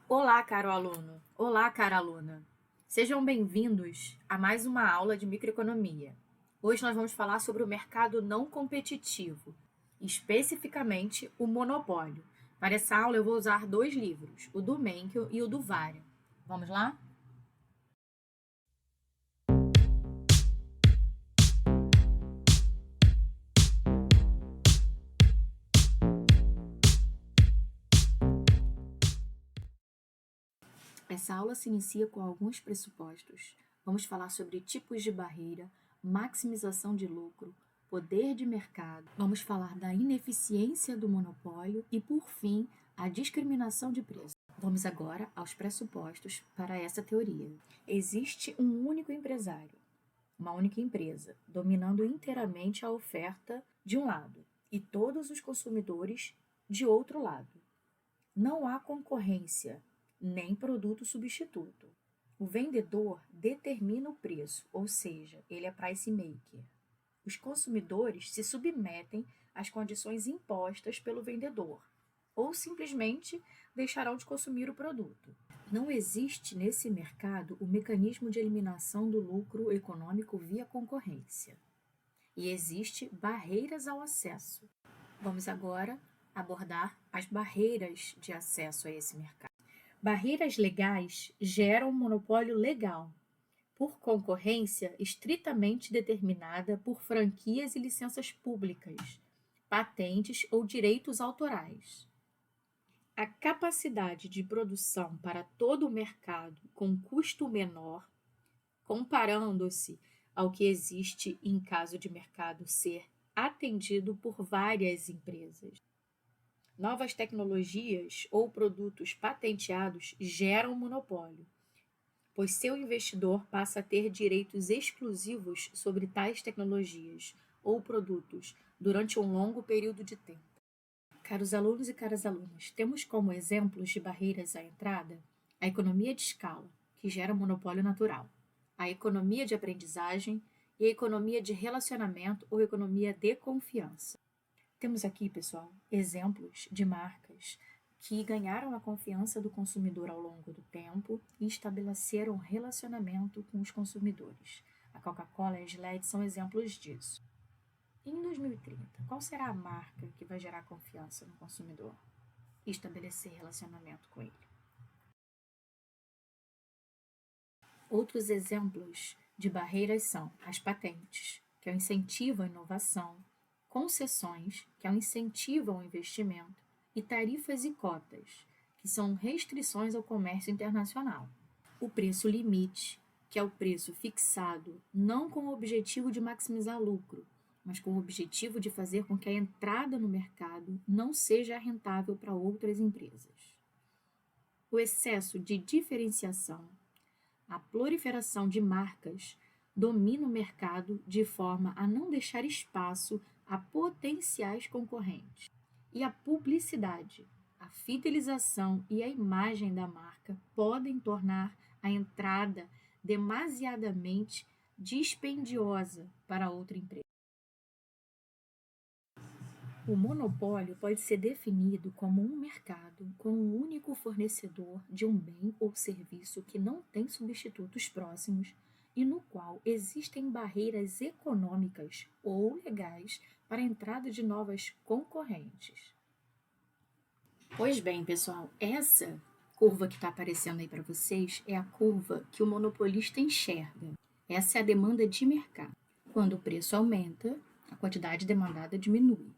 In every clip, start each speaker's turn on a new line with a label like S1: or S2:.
S1: Olá, caro aluno! Olá, cara aluna! Sejam bem-vindos a mais uma aula de microeconomia. Hoje nós vamos falar sobre o mercado não competitivo, especificamente o monopólio. Para essa aula eu vou usar dois livros, o do Menkel e o do Varia. Vamos lá? Essa aula se inicia com alguns pressupostos. Vamos falar sobre tipos de barreira, maximização de lucro, poder de mercado. Vamos falar da ineficiência do monopólio e, por fim, a discriminação de preço. Vamos agora aos pressupostos para essa teoria. Existe um único empresário, uma única empresa, dominando inteiramente a oferta de um lado e todos os consumidores de outro lado. Não há concorrência, nem produto substituto. O vendedor determina o preço, ou seja, ele é price maker. Os consumidores se submetem às condições impostas pelo vendedor, ou simplesmente deixarão de consumir o produto. Não existe nesse mercado o mecanismo de eliminação do lucro econômico via concorrência. E existe barreiras ao acesso. Vamos agora abordar as barreiras de acesso a esse mercado. Barreiras legais geram um monopólio legal, por concorrência estritamente determinada por franquias e licenças públicas, patentes ou direitos autorais. A capacidade de produção para todo o mercado com custo menor, comparando-se ao que existe em caso de mercado ser atendido por várias empresas. Novas tecnologias ou produtos patenteados geram monopólio, pois seu investidor passa a ter direitos exclusivos sobre tais tecnologias ou produtos durante um longo período de tempo. Caros alunos e caras alunas, temos como exemplos de barreiras à entrada a economia de escala, que gera monopólio natural, a economia de aprendizagem e a economia de relacionamento ou economia de confiança. Temos aqui, pessoal, exemplos de marcas que ganharam a confiança do consumidor ao longo do tempo e estabeleceram um relacionamento com os consumidores. A Coca-Cola e a Gillette são exemplos disso. Em 2030, qual será a marca que vai gerar confiança no consumidor e estabelecer relacionamento com ele? Outros exemplos de barreiras são as patentes, que é o incentivo à inovação, concessões, que é um incentivo ao investimento, e tarifas e cotas, que são restrições ao comércio internacional. O preço limite, que é o preço fixado não com o objetivo de maximizar lucro, mas com o objetivo de fazer com que a entrada no mercado não seja rentável para outras empresas. O excesso de diferenciação, a proliferação de marcas domina o mercado de forma a não deixar espaço a potenciais concorrentes. E a publicidade, a fidelização e a imagem da marca podem tornar a entrada demasiadamente dispendiosa para outra empresa. O monopólio pode ser definido como um mercado com um único fornecedor de um bem ou serviço que não tem substitutos próximos e no qual existem barreiras econômicas ou legais para a entrada de novas concorrentes. Pois bem, pessoal, essa curva que está aparecendo aí para vocês é a curva que o monopolista enxerga. Essa é a demanda de mercado. Quando o preço aumenta, a quantidade demandada diminui.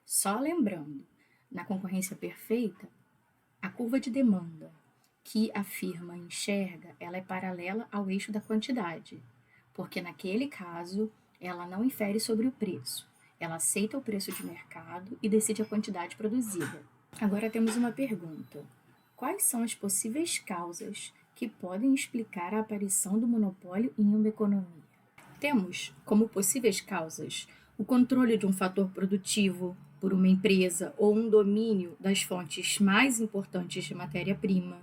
S1: Só lembrando, na concorrência perfeita, a curva de demanda que a firma enxerga, ela é paralela ao eixo da quantidade, porque naquele caso ela não infere sobre o preço, ela aceita o preço de mercado e decide a quantidade produzida. Agora temos uma pergunta: quais são as possíveis causas que podem explicar a aparição do monopólio em uma economia? Temos como possíveis causas o controle de um fator produtivo por uma empresa ou um domínio das fontes mais importantes de matéria-prima,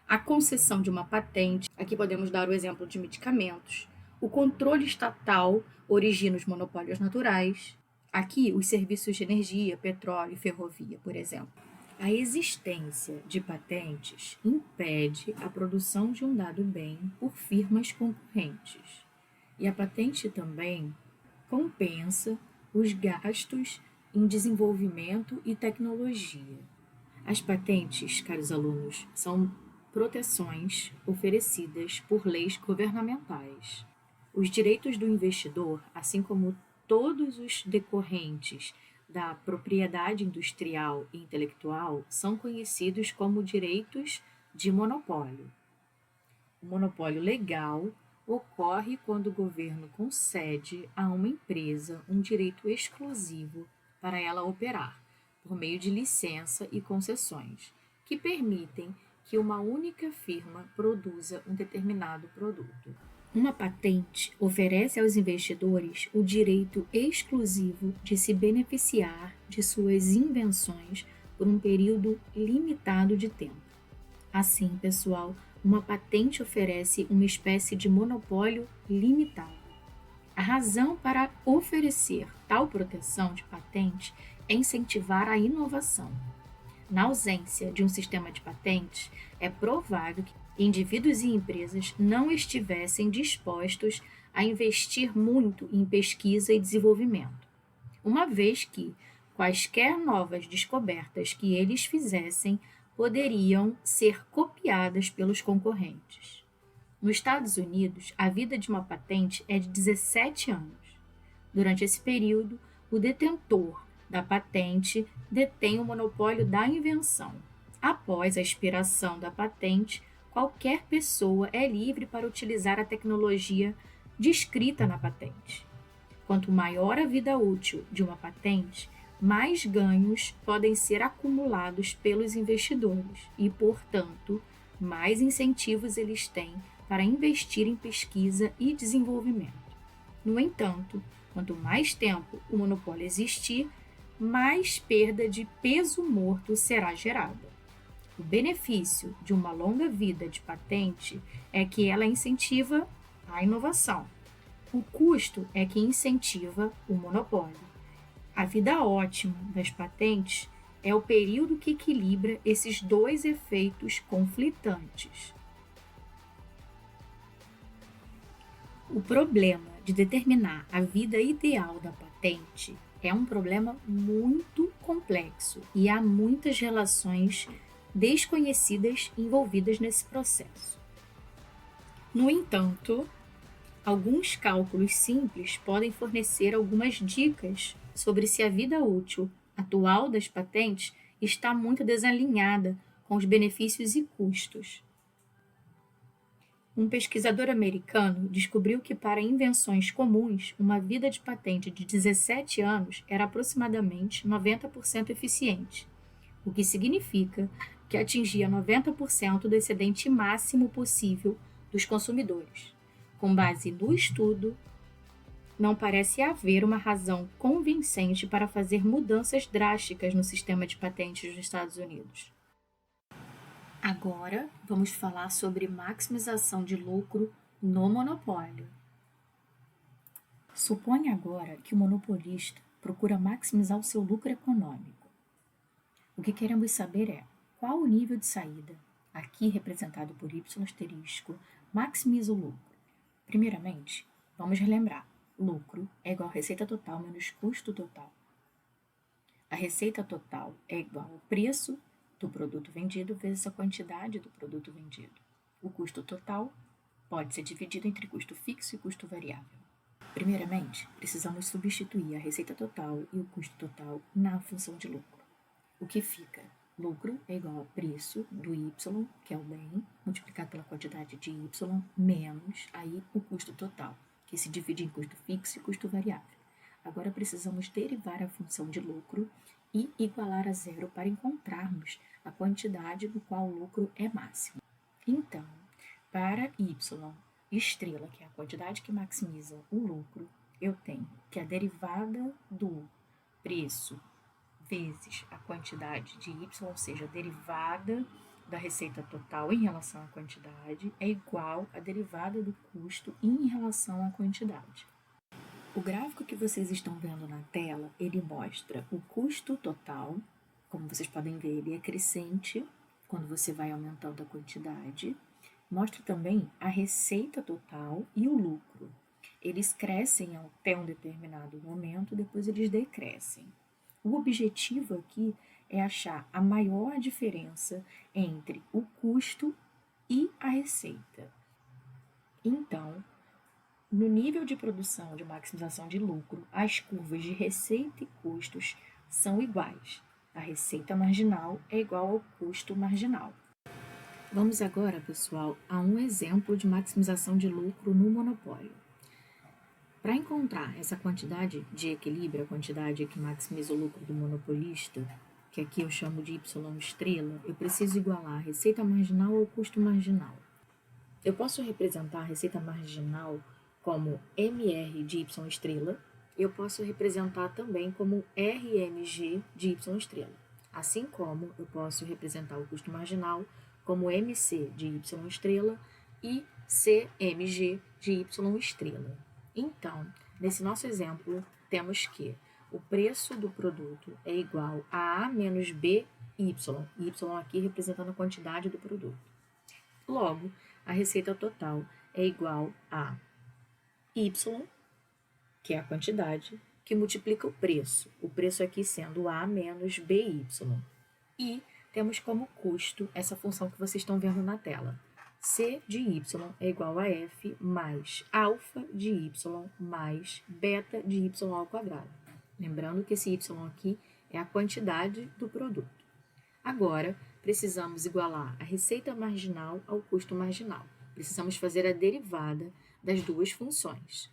S1: a concessão de uma patente, aqui podemos dar o exemplo de medicamentos, o controle estatal origina os monopólios naturais, aqui os serviços de energia, petróleo e ferrovia, por exemplo. A existência de patentes impede a produção de um dado bem por firmas concorrentes. E a patente também compensa os gastos em desenvolvimento e tecnologia. As patentes, caros alunos, são proteções oferecidas por leis governamentais. Os direitos do investidor, assim como todos os decorrentes da propriedade industrial e intelectual, são conhecidos como direitos de monopólio. O monopólio legal ocorre quando o governo concede a uma empresa um direito exclusivo para ela operar, por meio de licença e concessões, que permitem que uma única firma produza um determinado produto. Uma patente oferece aos investidores o direito exclusivo de se beneficiar de suas invenções por um período limitado de tempo. Assim, pessoal, uma patente oferece uma espécie de monopólio limitado. A razão para oferecer tal proteção de patente é incentivar a inovação. Na ausência de um sistema de patentes, é provável que indivíduos e empresas não estivessem dispostos a investir muito em pesquisa e desenvolvimento, uma vez que quaisquer novas descobertas que eles fizessem poderiam ser copiadas pelos concorrentes. Nos Estados Unidos, a vida de uma patente é de 17 anos. Durante esse período, o detentor da patente detém o monopólio da invenção. Após a expiração da patente, qualquer pessoa é livre para utilizar a tecnologia descrita na patente. Quanto maior a vida útil de uma patente, mais ganhos podem ser acumulados pelos investidores e, portanto, mais incentivos eles têm para investir em pesquisa e desenvolvimento. No entanto, quanto mais tempo o monopólio existir, mais perda de peso morto será gerada. O benefício de uma longa vida de patente é que ela incentiva a inovação. O custo é que incentiva o monopólio. A vida ótima das patentes é o período que equilibra esses dois efeitos conflitantes. O problema de determinar a vida ideal da patente é um problema muito complexo e há muitas relações desconhecidas envolvidas nesse processo. No entanto, alguns cálculos simples podem fornecer algumas dicas sobre se a vida útil atual das patentes está muito desalinhada com os benefícios e custos. Um pesquisador americano descobriu que para invenções comuns, uma vida de patente de 17 anos era aproximadamente 90% eficiente, o que significa que atingia 90% do excedente máximo possível dos consumidores. Com base no estudo, não parece haver uma razão convincente para fazer mudanças drásticas no sistema de patentes dos Estados Unidos. Agora, vamos falar sobre maximização de lucro no monopólio. Suponha agora que o monopolista procura maximizar o seu lucro econômico. O que queremos saber é qual o nível de saída, aqui representado por Y asterisco, maximiza o lucro. Primeiramente, vamos relembrar. Lucro é igual a receita total menos custo total. A receita total é igual ao preço do produto vendido vezes a quantidade do produto vendido. O custo total pode ser dividido entre custo fixo e custo variável. Primeiramente, precisamos substituir a receita total e o custo total na função de lucro. O que fica? Lucro é igual ao preço do Y, que é o bem, multiplicado pela quantidade de Y, menos aí o custo total, que se divide em custo fixo e custo variável. Agora precisamos derivar a função de lucro e igualar a zero para encontrarmos a quantidade no qual o lucro é máximo. Então, para y estrela, que é a quantidade que maximiza o lucro, eu tenho que a derivada do preço vezes a quantidade de y, ou seja, a derivada da receita total em relação à quantidade, é igual à derivada do custo em relação à quantidade. O gráfico que vocês estão vendo na tela, ele mostra o custo total Como vocês podem ver, ele é crescente quando você vai aumentando a quantidade. Mostra também a receita total e o lucro. Eles crescem até um determinado momento, depois eles decrescem. O objetivo aqui é achar a maior diferença entre o custo e a receita. Então, no nível de produção de maximização de lucro, as curvas de receita e custos são iguais. A receita marginal é igual ao custo marginal. Vamos agora, pessoal, a um exemplo de maximização de lucro no monopólio. Para encontrar essa quantidade de equilíbrio, a quantidade que maximiza o lucro do monopolista, que aqui eu chamo de Y estrela, eu preciso igualar a receita marginal ao custo marginal. Eu posso representar a receita marginal como MR de Y estrela, eu posso representar também como RMG de Y estrela, assim como eu posso representar o custo marginal como MC de Y estrela e CMG de Y estrela. Então, nesse nosso exemplo, temos que o preço do produto é igual a menos BY, Y aqui representando a quantidade do produto. Logo, a receita total é igual a Y, que é a quantidade, que multiplica o preço aqui sendo A menos BY. E temos como custo essa função que vocês estão vendo na tela. C de Y é igual a F mais alfa de Y mais beta de Y ao quadrado. Lembrando que esse Y aqui é a quantidade do produto. Agora, precisamos igualar a receita marginal ao custo marginal. Precisamos fazer a derivada das duas funções.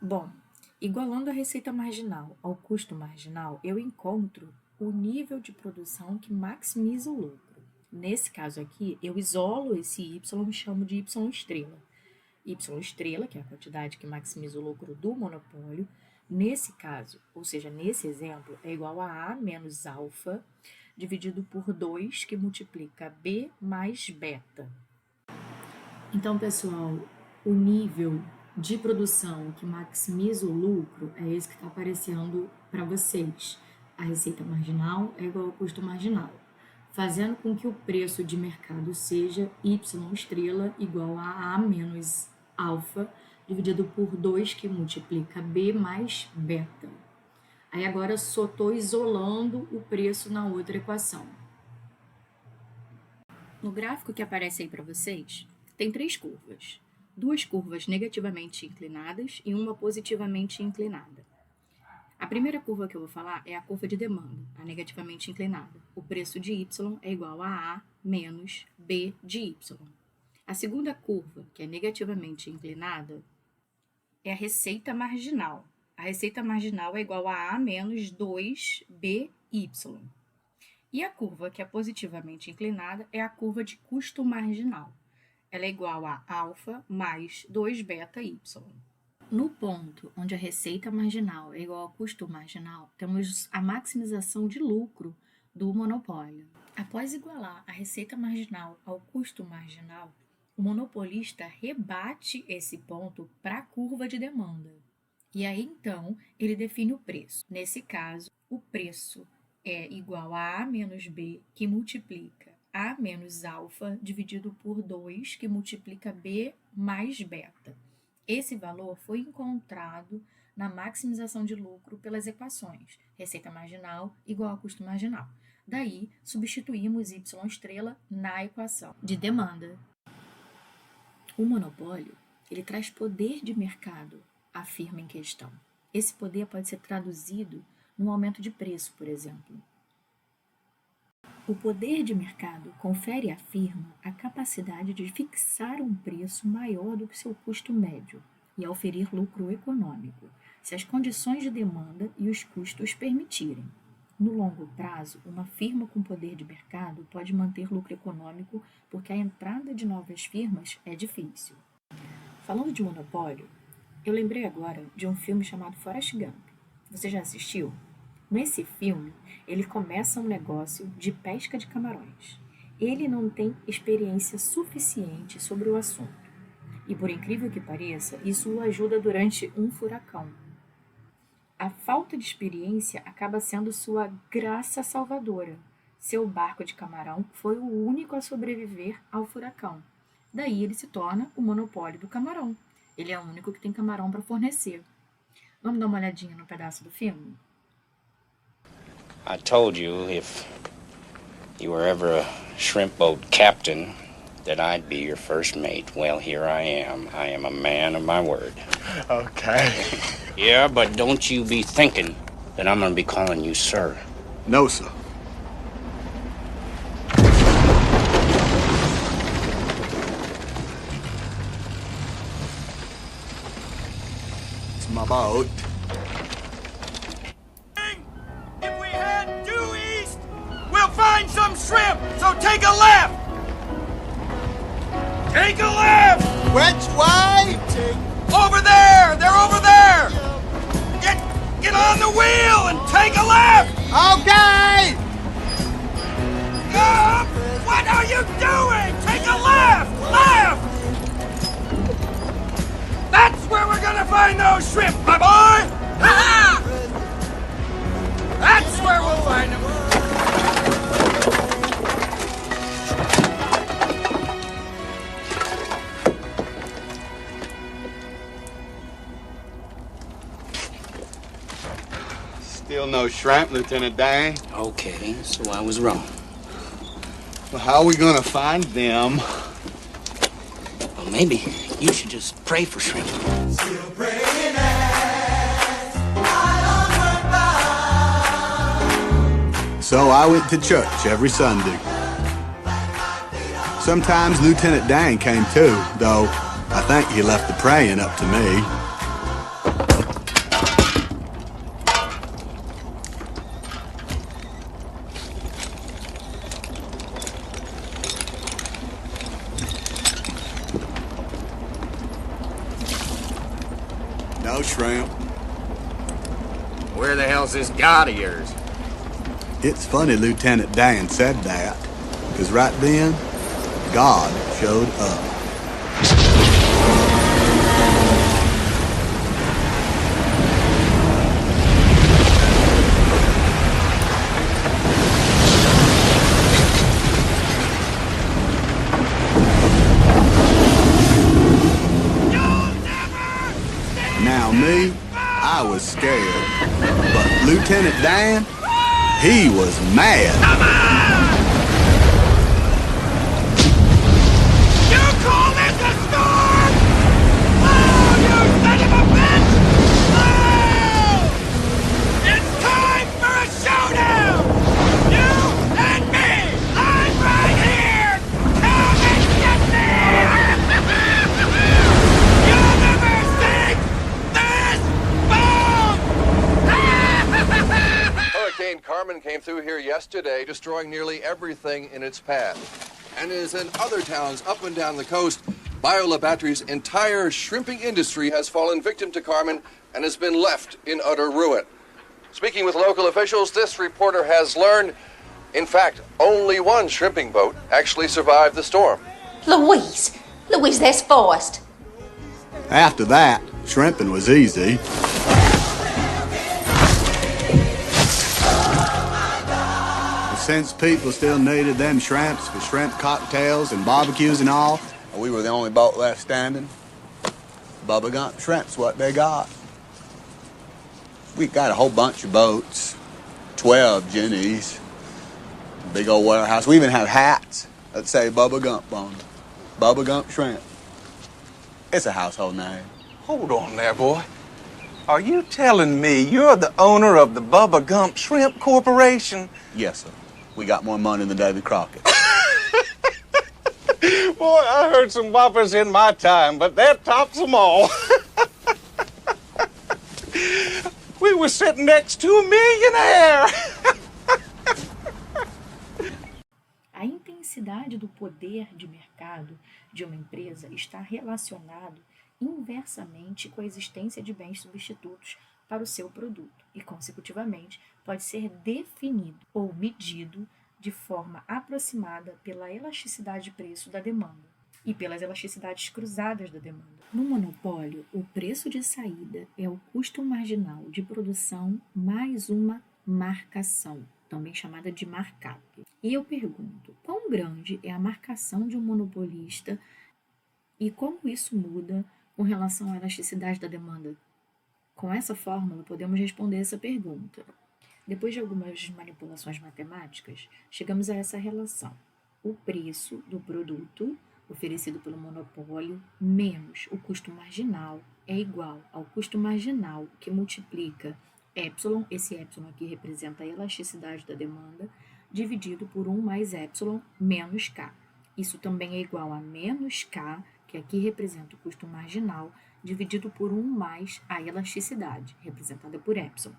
S1: Bom, igualando a receita marginal ao custo marginal, eu encontro o nível de produção que maximiza o lucro. Nesse caso aqui, eu isolo esse Y e chamo de Y estrela. Y estrela, que é a quantidade que maximiza o lucro do monopólio, nesse caso, ou seja, nesse exemplo, é igual a A menos alfa dividido por 2, que multiplica B mais beta. Então, pessoal, o nível de produção que maximiza o lucro é esse que está aparecendo para vocês. A receita marginal é igual ao custo marginal, fazendo com que o preço de mercado seja Y estrela igual a A menos alfa dividido por 2, que multiplica B mais beta. Aí agora eu só estou isolando o preço na outra equação. No gráfico que aparece aí para vocês, tem 3 curvas. 2 curvas negativamente inclinadas e uma positivamente inclinada. A primeira curva que eu vou falar é a curva de demanda, a negativamente inclinada. O preço de Y é igual a A menos B de Y. A segunda curva, que é negativamente inclinada, é a receita marginal. A receita marginal é igual a A menos 2BY. E a curva que é positivamente inclinada é a curva de custo marginal. Ela é igual a alfa mais 2βy. No ponto onde a receita marginal é igual ao custo marginal, temos a maximização de lucro do monopólio. Após igualar a receita marginal ao custo marginal, o monopolista rebate esse ponto para a curva de demanda. E aí, então, ele define o preço. Nesse caso, o preço é igual a A menos B, que multiplica A menos alfa, dividido por 2, que multiplica B mais beta. Esse valor foi encontrado na maximização de lucro pelas equações receita marginal igual a custo marginal. Daí, substituímos Y estrela na equação de demanda. O monopólio, ele traz poder de mercado à firma em questão. Esse poder pode ser traduzido no aumento de preço, por exemplo. O poder de mercado confere à firma a capacidade de fixar um preço maior do que seu custo médio e oferir lucro econômico, se as condições de demanda e os custos permitirem. No longo prazo, uma firma com poder de mercado pode manter lucro econômico porque a entrada de novas firmas é difícil. Falando de monopólio, eu lembrei agora de um filme chamado Forrest Gump. Você já assistiu? Nesse filme, ele começa um negócio de pesca de camarões. Ele não tem experiência suficiente sobre o assunto. E por incrível que pareça, isso o ajuda durante um furacão. A falta de experiência acaba sendo sua graça salvadora. Seu barco de camarão foi o único a sobreviver ao furacão. Daí ele se torna o monopólio do camarão. Ele é o único que tem camarão para fornecer. Vamos dar uma olhadinha no pedaço do filme?
S2: I told you if you were ever a shrimp boat captain that I'd be your first mate. Well, here I am. I am a man of my word.
S3: Okay.
S2: Yeah, but don't you be thinking that I'm gonna be calling you sir.
S3: No, sir. It's my boat.
S4: If we head due east, we'll find some shrimp, so take a left! Take a left!
S3: Which way?
S4: Over there! They're over there! Get on the wheel and take a left!
S3: Okay!
S4: What are you doing? Take a left! Left! That's where we're gonna find those shrimp, my boy! Ha-ha! That's where we'll find them!
S3: Still no shrimp, Lieutenant Dan.
S2: Okay, so I was wrong.
S3: Well, how are we gonna find them?
S2: Well, maybe you should just pray for shrimp.
S3: So I went to church every Sunday. Sometimes Lieutenant Dan came too, though I think he left the praying up to me. No shrimp.
S4: Where the hell's this God of yours?
S3: It's funny Lieutenant Dan said that, because right then, God showed up. Now me, I was scared, but Lieutenant Dan, he was mad.
S4: You call this a storm? Oh, you son of a bitch! Oh! It's time for a showdown! You and me! I'm right here! Come and get me! You'll never sink this boat!
S5: Hurricane Carmen came through here yesterday, destroying nearly everything in its path. And as in other towns up and down the coast, Biola Battery's entire shrimping industry has fallen victim to Carmen and has been left in utter ruin. Speaking with local officials, this reporter has learned, in fact, only one shrimping boat actually survived the storm.
S6: Louise, that's Forrest.
S3: After that, shrimping was easy. But since people still needed them shrimps for shrimp cocktails and barbecues and all, we were the only boat left standing. Bubba Gump shrimp's what they got. We got a whole bunch of boats, 12 Jennies, big old warehouse. We even have hats that say Bubba Gump on them. Bubba Gump Shrimp. It's a household name.
S4: Hold on there, boy. Are you telling me you're the owner of the Bubba Gump Shrimp Corporation?
S3: Yes, sir. We got more money than Davy Crockett.
S4: Boy, I heard some whoppers in my time, but that tops them all. We were sitting next to a millionaire.
S1: A intensidade do poder de mercado de uma empresa está relacionado inversamente com a existência de bens substitutos para o seu produto e, consecutivamente, pode ser definido ou medido de forma aproximada pela elasticidade de preço da demanda. e pelas elasticidades cruzadas da demanda. No monopólio, o preço de saída é o custo marginal de produção mais uma marcação, também chamada de markup. E eu pergunto, quão grande é a marcação de um monopolista e como isso muda com relação à elasticidade da demanda? Com essa fórmula, podemos responder essa pergunta. Depois de algumas manipulações matemáticas, chegamos a essa relação. O preço do produto oferecido pelo monopólio menos o custo marginal é igual ao custo marginal que multiplica epsilon, esse epsilon aqui representa a elasticidade da demanda, dividido por 1 mais epsilon menos k. Isso também é igual a menos k, que aqui representa o custo marginal, dividido por 1 mais a elasticidade, representada por epsilon.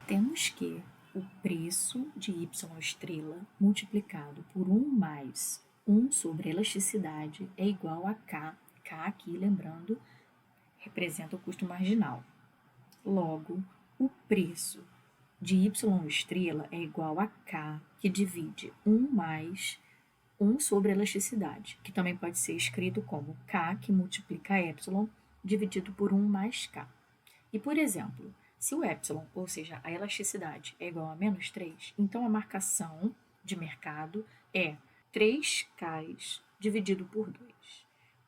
S1: Temos que o preço de y estrela multiplicado por 1 mais 1 sobre a elasticidade é igual a k. K aqui, lembrando, representa o custo marginal. Logo, o preço de y estrela é igual a k, que divide 1 mais 1 sobre a elasticidade, que também pode ser escrito como k, que multiplica epsilon, dividido por 1 mais k. E, por exemplo, se o epsilon, ou seja, a elasticidade, é igual a menos 3, então a marcação de mercado é 3K dividido por 2.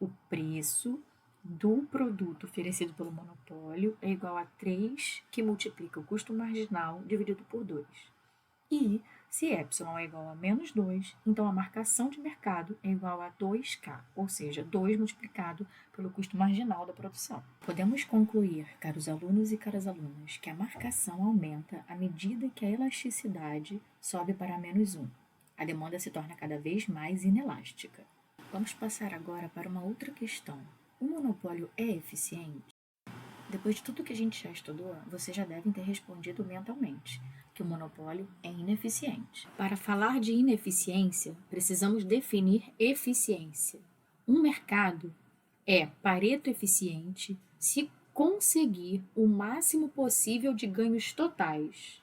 S1: O preço do produto oferecido pelo monopólio é igual a 3, que multiplica o custo marginal dividido por 2. E, se epsilon é igual a menos 2, então a marcação de mercado é igual a 2K, ou seja, 2 multiplicado pelo custo marginal da produção. Podemos concluir, caros alunos e caras alunas, que a marcação aumenta à medida que a elasticidade sobe para menos 1. A demanda se torna cada vez mais inelástica. Vamos passar agora para uma outra questão. O monopólio é eficiente? Depois de tudo que a gente já estudou, vocês já devem ter respondido mentalmente que o monopólio é ineficiente. Para falar de ineficiência, precisamos definir eficiência. Um mercado é Pareto eficiente se conseguir o máximo possível de ganhos totais.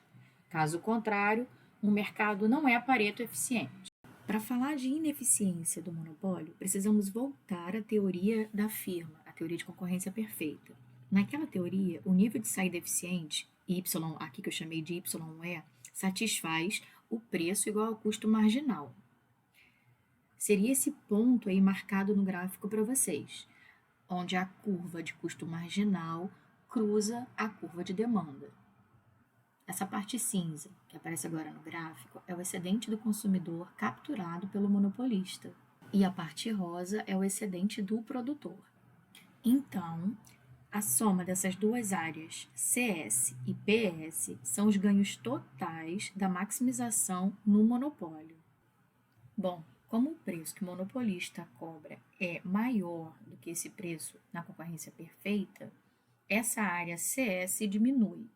S1: Caso contrário, um mercado não é Pareto eficiente. Para falar de ineficiência do monopólio, precisamos voltar à teoria da firma, a teoria de concorrência perfeita. Naquela teoria, o nível de saída eficiente, Y, aqui que eu chamei de YE, satisfaz o preço igual ao custo marginal. Seria esse ponto aí marcado no gráfico para vocês, onde a curva de custo marginal cruza a curva de demanda. Essa parte cinza, que aparece agora no gráfico, é o excedente do consumidor capturado pelo monopolista. E a parte rosa é o excedente do produtor. Então, a soma dessas duas áreas, CS e PS, são os ganhos totais da maximização no monopólio. Bom, como o preço que o monopolista cobra é maior do que esse preço na concorrência perfeita, essa área CS diminui.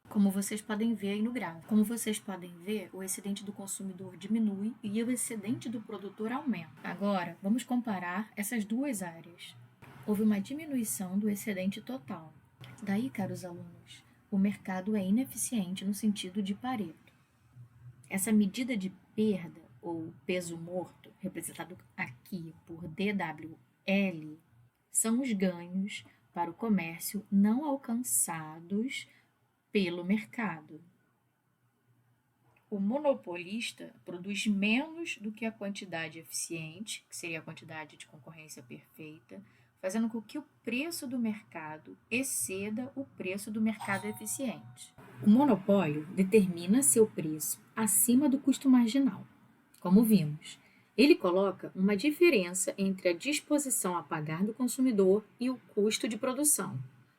S1: Como vocês podem ver aí no gráfico. Como vocês podem ver, o excedente do consumidor diminui e o excedente do produtor aumenta. Agora, vamos comparar essas duas áreas. Houve uma diminuição do excedente total. Daí, caros alunos, o mercado é ineficiente no sentido de Pareto. Essa medida de perda, ou peso morto, representado aqui por DWL, são os ganhos para o comércio não alcançados pelo mercado. O monopolista produz menos do que a quantidade eficiente, que seria a quantidade de concorrência perfeita, fazendo com que o preço do mercado exceda o preço do mercado eficiente. O monopólio determina seu preço acima do custo marginal. Como vimos, ele coloca uma diferença entre a disposição a pagar do consumidor e o custo de produção.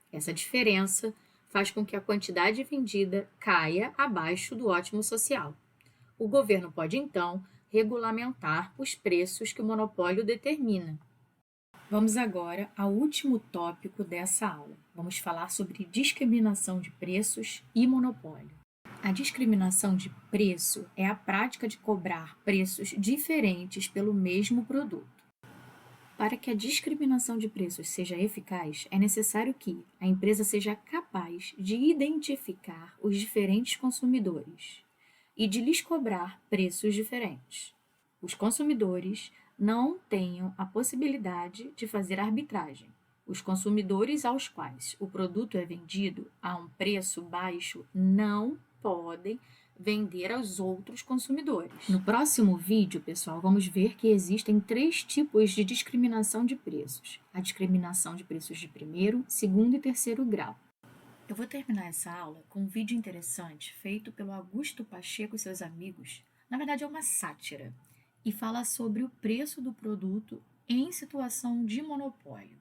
S1: Essa diferença faz com que a quantidade vendida caia abaixo do ótimo social. O governo pode, então, regulamentar os preços que o monopólio determina. Vamos agora ao último tópico dessa aula. Vamos falar sobre discriminação de preços e monopólio. A discriminação de preço é a prática de cobrar preços diferentes pelo mesmo produto. Para que a discriminação de preços seja eficaz, é necessário que a empresa seja capaz de identificar os diferentes consumidores e de lhes cobrar preços diferentes. os consumidores não tenham a possibilidade de fazer arbitragem. Os consumidores aos quais o produto é vendido a um preço baixo não podem vender aos outros consumidores. No próximo vídeo, pessoal, vamos ver que existem 3 tipos de discriminação de preços. A discriminação de preços de primeiro, segundo e terceiro grau. Eu vou terminar essa aula com um vídeo interessante feito pelo Augusto Pacheco e seus amigos. Na verdade, é uma sátira e fala sobre o preço do produto em situação de monopólio.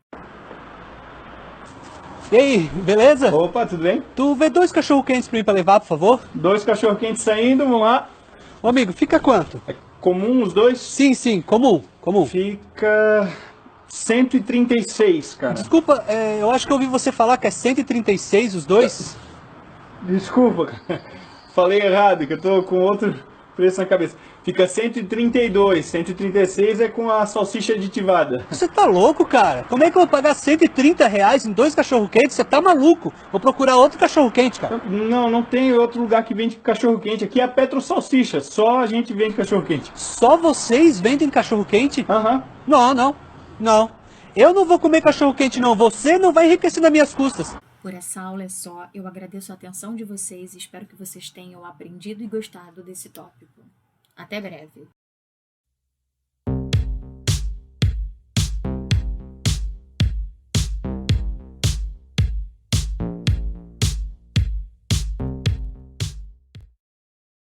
S7: E aí, beleza?
S8: Opa, tudo bem?
S7: Tu vê 2 cachorro-quentes pra mim pra levar, por favor?
S8: 2 cachorro-quentes saindo, vamos lá.
S7: Ô amigo, fica quanto?
S8: É comum os 2?
S7: Sim, comum.
S8: Fica 136, cara.
S7: Desculpa, eu acho que eu ouvi você falar que é 136 os 2.
S8: Desculpa, cara. Falei errado, que eu tô com outro preço na cabeça. Fica 132, 136 é com a salsicha aditivada.
S7: Você tá louco, cara? Como é que eu vou pagar 130 reais em 2 cachorro-quentes? Você tá maluco? Vou procurar outro cachorro-quente, cara.
S8: Não tem outro lugar que vende cachorro-quente. Aqui é a Petro Salsicha, só a gente vende cachorro-quente.
S7: Só vocês vendem cachorro-quente?
S8: Aham.
S7: Não. Eu não vou comer cachorro-quente, não. Você não vai enriquecer nas minhas custas.
S1: Por essa aula é só. Eu agradeço a atenção de vocês e espero que vocês tenham aprendido e gostado desse tópico. Até breve!